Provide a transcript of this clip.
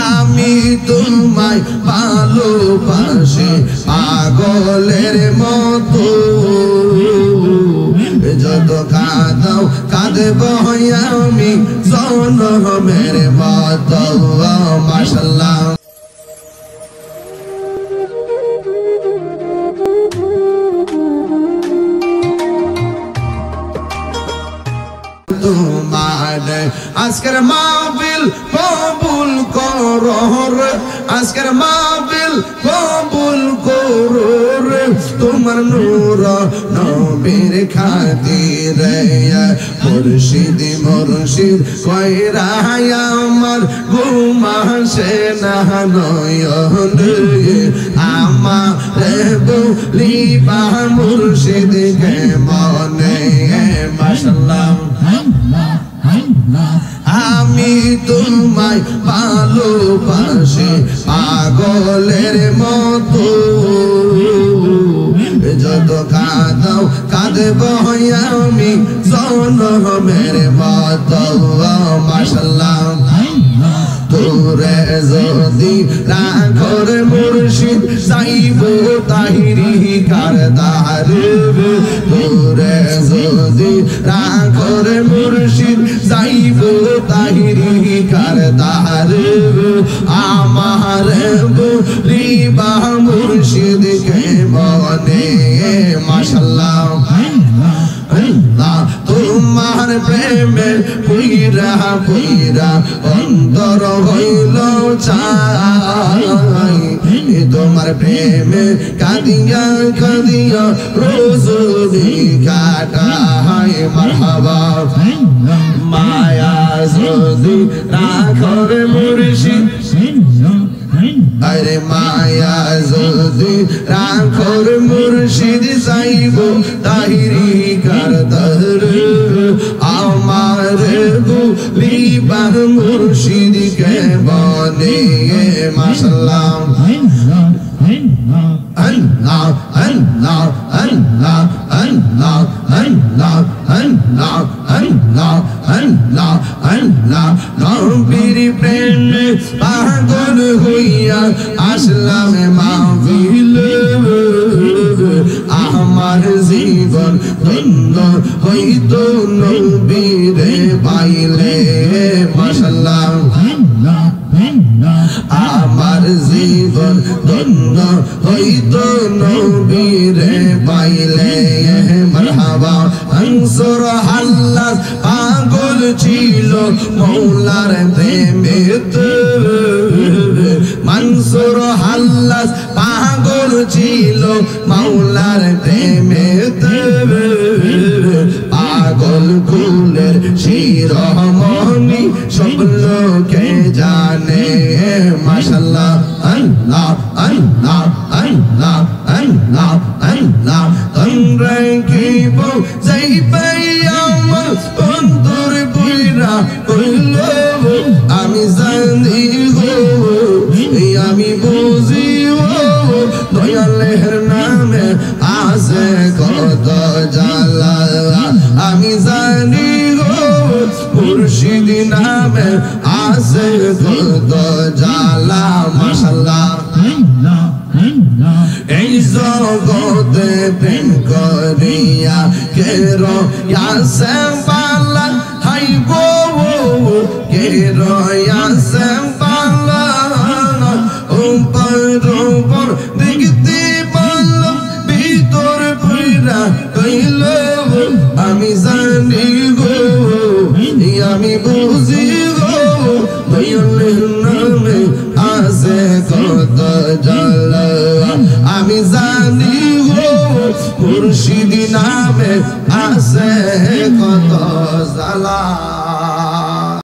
আমি তোমায় ভালোবাসি পাগলের মতো যত কাঁদাও কাঁদব আমি জনমের মতো মাশাআল্লাহ তোমার আজকের মাহফিল কবুল করো আজকের মাহফিল কবুল করো তোমার নূর নবীর খাতিরে মুর্শিদ মুর্শিদ কইরা আমার ঘুম আসে না নয়ন আমার বলিবা মুর্শিদ কে মনে মাশাআল্লাহ আমি তোমায় ভালোবাসি পাগলের মতো যত কাঁদাও কাঁদব আমি জনমের মতো মাশাআল্লাহ তোরে যদি রাখর মুর্শিদ যাইব তাহিরি কারদার তোরে যদি রাখর মুর্শিদ যাইব তাহিরি কারদার আমার বলিবা মুর্শিদ কে মনে মাশাআল্লাহ তোমার প্রেমে পুইরা পুইরা অন্তর হইল চাই তোমার প্রেমে কাঁদিয়া কাঁদিয়া রোজনি কাটাই মারহাবা মায়া যদি রাখর মুর্শিদ আরে মায়া যদি রাখর মুর্শিদ যাইব তাহিরি কারদার আমার বলিবা মুর্শিদ কে বনে মাশাআল্লাহ আল্লাহ আল্লাহ আল্লাহ আল্লাহ আল্লাহ আল্লাহ আল্লাহ আল্লাহ আল্লাহ নবীর প্রেমে পাগল হইয়া আসলাম মাহফিল আমার জীবন ধন্য হইত নবীরে পাইলে মাশাআল্লাহ আমার জীবন ধন্য হইত নবীরে পাইলে মারহাবা আনসর হাল্লাস পাগল ছিল মৌলার প্রেমেতে মনসুর হাল্লাস পাগল ছিল মৌলার প্রেমেতে পাগল কুলের শিরোমণি সব লোকে জানে মাশাআল্লাহ আল্লাহ আল্লাহ আল্লাহ আল্লাহ আল্লাহ তোমরা কি বল যাইবে আমার অন্তর বইরা কইল আমি জানি গো আমি বুঝি দয়ালের নামে আছে কত জ্বালা আমি জানি গো মুর্শিদ নামে আছে কত জ্বালা মাশাআল্লাহ এই জগতে প্রেম করিয়া কেরো ইয়াসে বালা হাই গো কেরো ইয়াসে বালা উপর দেখতে পারলাম ভিতর পুরা কইল আমি জানি গো আমি বুঝি গো দয়ালের নামে আছে কত জ্বালা আমি জানি গো মুর্শিদ নামে আছে কত জ্বালা।